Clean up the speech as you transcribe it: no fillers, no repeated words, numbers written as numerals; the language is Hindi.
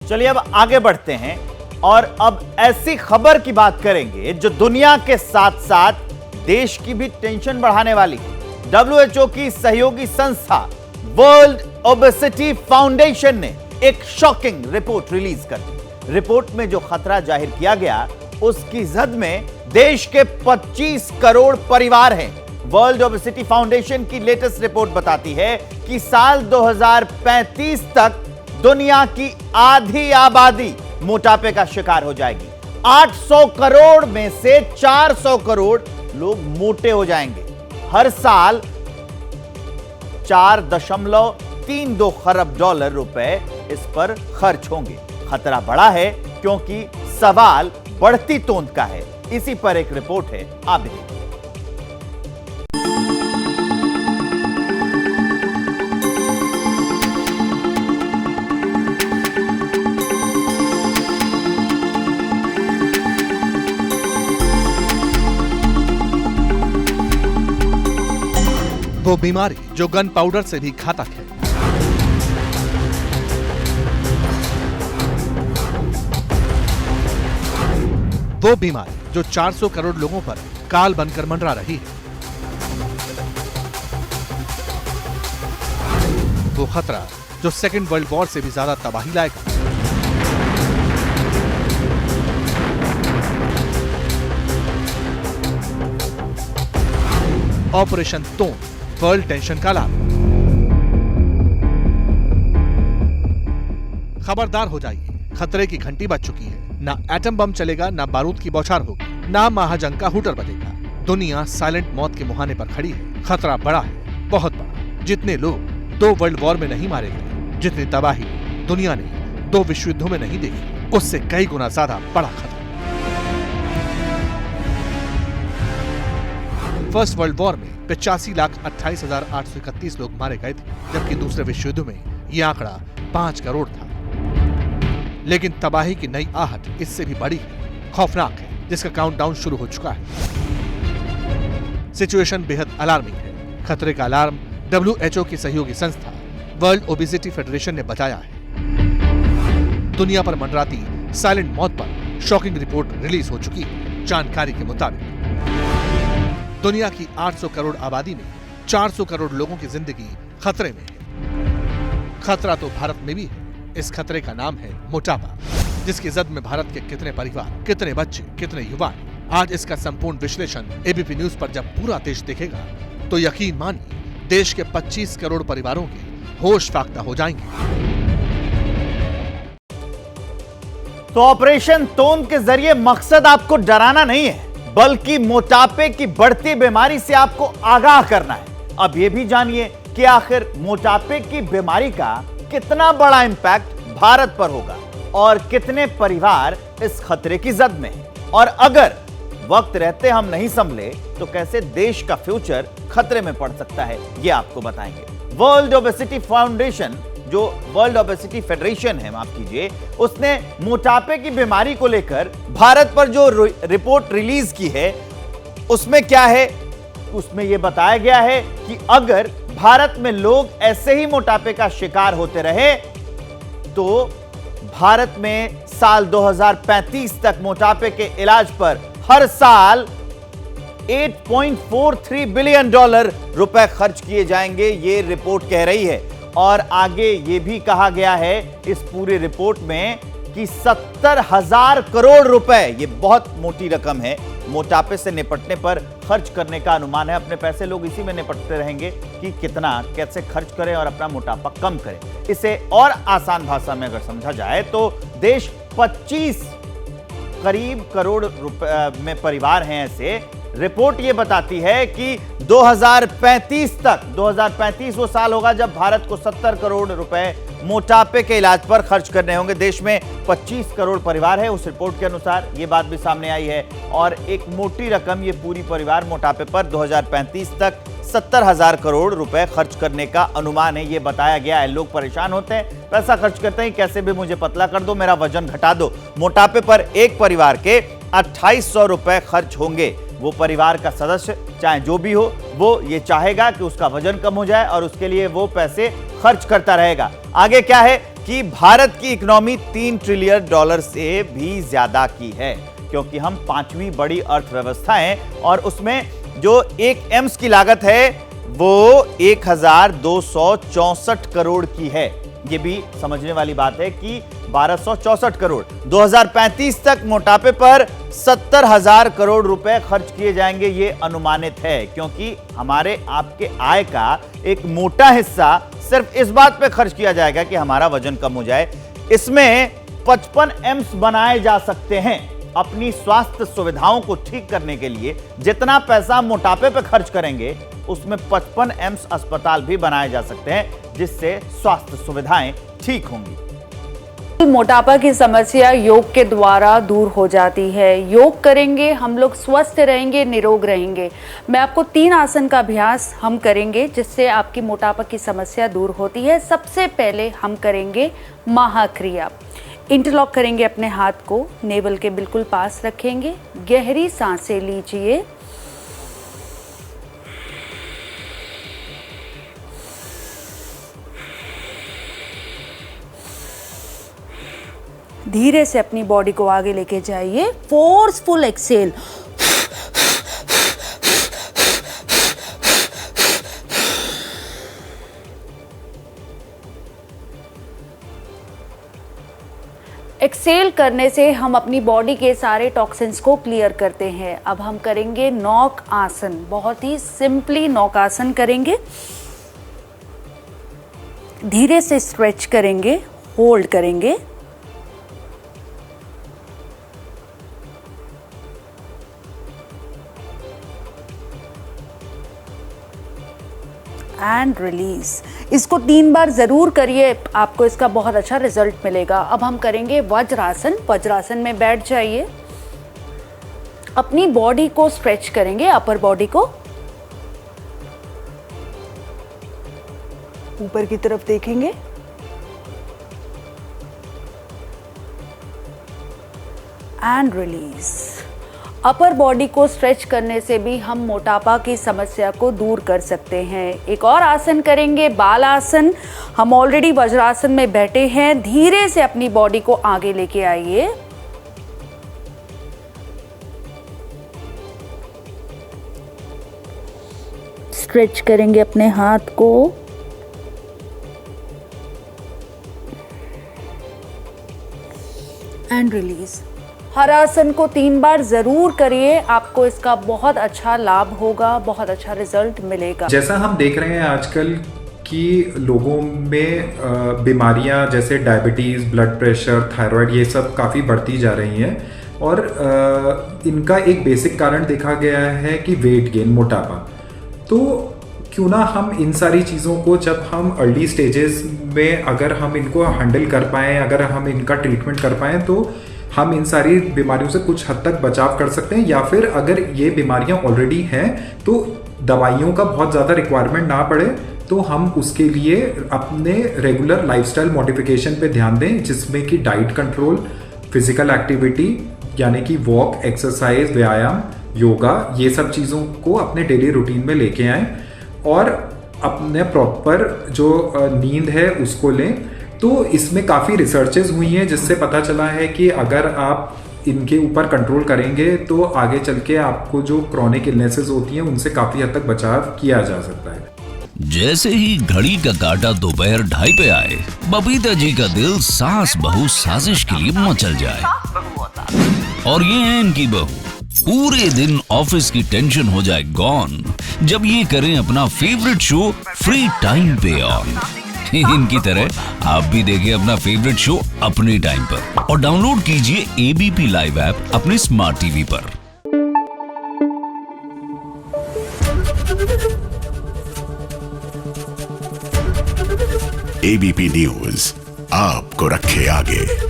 चलिए अब आगे बढ़ते हैं और अब ऐसी खबर की बात करेंगे जो दुनिया के साथ साथ देश की भी टेंशन बढ़ाने वाली है। WHO की सहयोगी संस्था वर्ल्ड ओबेसिटी फाउंडेशन ने एक शॉकिंग रिपोर्ट रिलीज कर दी। रिपोर्ट में जो खतरा जाहिर किया गया उसकी जद में देश के 25 करोड़ परिवार हैं। वर्ल्ड ओबेसिटी फाउंडेशन की लेटेस्ट रिपोर्ट बताती है कि साल 2035 तक दुनिया की आधी आबादी मोटापे का शिकार हो जाएगी। 800 करोड़ में से 400 करोड़ लोग मोटे हो जाएंगे। हर साल 4.32 खरब डॉलर रुपए इस पर खर्च होंगे। खतरा बड़ा है क्योंकि सवाल बढ़ती तोंद का है। इसी पर एक रिपोर्ट है, आप भी देखिए। वो बीमारी जो गन पाउडर से भी घातक है। वो बीमारी जो 400 करोड़ लोगों पर काल बनकर मंडरा रही है। वो खतरा जो सेकेंड वर्ल्ड वॉर से भी ज्यादा तबाही लाएगा। ऑपरेशन तोंद, वर्ल्ड टेंशन का लाभ। खबरदार हो जाइए, खतरे की घंटी बज चुकी है। ना एटम बम चलेगा, ना बारूद की बौछार होगी, ना महाजंग का हुटर बजेगा। दुनिया साइलेंट मौत के मुहाने पर खड़ी है। खतरा बड़ा है, बहुत बड़ा। जितने लोग 2 वर्ल्ड वॉर में नहीं मारे गए, जितनी तबाही दुनिया ने 2 विश्व युद्धों में नहीं देखी, उससे कई गुना ज्यादा बड़ा खतरा। फर्स्ट वर्ल्ड वॉर में 85,28,831 लोग मारे गए थे, जबकि दूसरे विश्व युद्ध में यह आंकड़ा 5 करोड़ था। लेकिन तबाही की नई आहट इससे भी बड़ी है, खौफनाक है, जिसका काउंटडाउन शुरू हो चुका है। सिचुएशन बेहद अलार्मिंग है। खतरे का अलार्म WHO की सहयोगी संस्था वर्ल्ड ओबेसिटी फेडरेशन ने बताया है। दुनिया पर मंडराती साइलेंट मौत पर शॉकिंग रिपोर्ट रिलीज हो चुकी है। जानकारी के मुताबिक दुनिया की 800 करोड़ आबादी में 400 करोड़ लोगों की जिंदगी खतरे में है। खतरा तो भारत में भी है। इस खतरे का नाम है मोटापा, जिसकी जद में भारत के कितने परिवार, कितने बच्चे, कितने युवा। आज इसका संपूर्ण विश्लेषण ABP न्यूज पर जब पूरा देश देखेगा तो यकीन मानिए देश के 25 करोड़ परिवारों के होश फाख्ता हो जाएंगे। तो ऑपरेशन तोंद के जरिए मकसद आपको डराना नहीं है, बल्कि मोटापे की बढ़ती बीमारी से आपको आगाह करना है। अब यह भी जानिए कि आखिर मोटापे की बीमारी का कितना बड़ा इंपैक्ट भारत पर होगा और कितने परिवार इस खतरे की जद में हैं। और अगर वक्त रहते हम नहीं संभले तो कैसे देश का फ्यूचर खतरे में पड़ सकता है, यह आपको बताएंगे। वर्ल्ड ओबेसिटी फाउंडेशन, जो वर्ल्ड ओबेसिटी फेडरेशन है, माफ कीजिए, उसने मोटापे की बीमारी को लेकर भारत पर जो रिपोर्ट रिलीज की है उसमें क्या है, उसमें यह बताया गया है कि अगर भारत में लोग ऐसे ही मोटापे का शिकार होते रहे तो भारत में साल 2035 तक मोटापे के इलाज पर हर साल $8.43 बिलियन रुपए खर्च किए जाएंगे, ये रिपोर्ट कह रही है। और आगे ये भी कहा गया है इस पूरी रिपोर्ट में कि 70,000 करोड़ रुपए, ये बहुत मोटी रकम है, मोटापे से निपटने पर खर्च करने का अनुमान है। अपने पैसे लोग इसी में निपटते रहेंगे कि कितना कैसे खर्च करें और अपना मोटापा कम करें। इसे और आसान भाषा में अगर समझा जाए तो देश 25 करीब करोड़ रुपए में परिवार हैं ऐसे। रिपोर्ट यह बताती है कि 2035 तक, 2035 वो साल होगा जब भारत को 70 करोड़ रुपए मोटापे के इलाज पर खर्च करने होंगे। देश में 25 करोड़ परिवार है, उस रिपोर्ट के अनुसार ये बात भी सामने आई है। और एक मोटी रकम, ये पूरी परिवार मोटापे पर 2035 तक 70,000 करोड़ रुपए खर्च करने का अनुमान है, ये बताया गया है। लोग परेशान होते हैं, पैसा खर्च करते हैं, कैसे भी मुझे पतला कर दो, मेरा वजन घटा दो। मोटापे पर एक परिवार के 2800 रुपए खर्च होंगे। वो परिवार का सदस्य चाहे जो भी हो, वो ये चाहेगा कि उसका वजन कम हो जाए और उसके लिए वो पैसे खर्च करता रहेगा। आगे क्या है कि भारत की इकोनॉमी $3 ट्रिलियन से भी ज्यादा की है, क्योंकि हम 5वीं बड़ी अर्थव्यवस्था हैं और उसमें जो एक एम्स की लागत है वो 1264 करोड़ की है। ये भी समझने वाली बात है कि 1264 करोड़ 2035 तक मोटापे पर 70,000 करोड़ रुपए खर्च किए जाएंगे, ये अनुमानित है, क्योंकि हमारे आपके आय का एक मोटा हिस्सा सिर्फ इस बात पे खर्च किया जाएगा कि हमारा वजन कम हो जाए। इसमें 55 एम्स बनाए जा सकते हैं। अपनी स्वास्थ्य सुविधाओं को ठीक करने के लिए जितना पैसा मोटापे पे खर्च करेंगे उसमें 55 एम्स अस्पताल भी बनाए जा सकते हैं, जिससे स्वास्थ्य सुविधाएं ठीक होंगी। मोटापा की समस्या योग के द्वारा दूर हो जाती है। योग करेंगे हम लोग स्वस्थ रहेंगे, निरोग रहेंगे। मैं आपको 3 आसन का अभ्यास हम करेंगे जिससे आपकी मोटापा की समस्या दूर होती है। सबसे पहले हम करेंगे महाक्रिया। इंटरलॉक करेंगे अपने हाथ को, नेवल के बिल्कुल पास रखेंगे, गहरी सांसें लीजिए। धीरे से अपनी बॉडी को आगे लेके जाइए। Forceful Excel. एक्सेल करने से हम अपनी बॉडी के सारे टॉक्सिन्स को क्लियर करते हैं। अब हम करेंगे नौक आसन। बहुत ही सिंपली नौक आसन करेंगे। धीरे से स्ट्रेच करेंगे, होल्ड करेंगे, एंड रिलीज। इसको 3 बार जरूर करिए, आपको इसका बहुत अच्छा रिजल्ट मिलेगा। अब हम करेंगे वज्रासन। वज्रासन में बैठ जाइए, अपनी बॉडी को स्ट्रेच करेंगे, अपर बॉडी को ऊपर की तरफ देखेंगे, एंड रिलीज। अपर बॉडी को स्ट्रेच करने से भी हम मोटापा की समस्या को दूर कर सकते हैं। एक और आसन करेंगे, बाल आसन। हम ऑलरेडी वज्रासन में बैठे हैं। धीरे से अपनी बॉडी को आगे लेके आइए, स्ट्रेच करेंगे अपने हाथ को, एंड रिलीज। हर आसन को 3 बार जरूर करिए, आपको इसका बहुत अच्छा लाभ होगा, बहुत अच्छा रिजल्ट मिलेगा। जैसा हम देख रहे हैं आजकल कि लोगों में बीमारियां जैसे डायबिटीज़, ब्लड प्रेशर, थायराइड, ये सब काफ़ी बढ़ती जा रही हैं और इनका एक बेसिक कारण देखा गया है कि वेट गेन, मोटापा। तो क्यों ना हम इन सारी चीज़ों को जब हम अर्ली स्टेजेस में अगर हम इनको हैंडल कर पाएँ, अगर हम इनका ट्रीटमेंट कर पाएँ तो हम इन सारी बीमारियों से कुछ हद तक बचाव कर सकते हैं। या फिर अगर ये बीमारियां ऑलरेडी हैं तो दवाइयों का बहुत ज़्यादा रिक्वायरमेंट ना पड़े, तो हम उसके लिए अपने रेगुलर लाइफस्टाइल मॉडिफिकेशन पे ध्यान दें, जिसमें कि डाइट कंट्रोल, फिजिकल एक्टिविटी यानी कि वॉक, एक्सरसाइज, व्यायाम, योगा, ये सब चीज़ों को अपने डेली रूटीन में लेके आएँ और अपने प्रॉपर जो नींद है उसको लें। तो इसमें काफ़ी रिसर्चेज हुई हैं जिससे पता चला है कि अगर आप इनके ऊपर कंट्रोल करेंगे तो आगे चल के आपको जो क्रॉनिक इलनेसेस होती हैं उनसे काफ़ी हद तक बचाव किया जा सकता है। जैसे ही घड़ी का काटा दोपहर 2:30 पे आए, बबीता जी का दिल सास बहू साजिश के लिए मचल जाए। और ये है इनकी बहू, पूरे दिन ऑफिस की टेंशन हो जाए गॉन जब ये करें अपना फेवरेट शो फ्री टाइम पे ऑन। इनकी तरह आप भी देखें अपना फेवरेट शो अपने टाइम पर और डाउनलोड कीजिए एबीपी लाइव ऐप अपने स्मार्ट टीवी पर। एबीपी न्यूज आपको रखे आगे।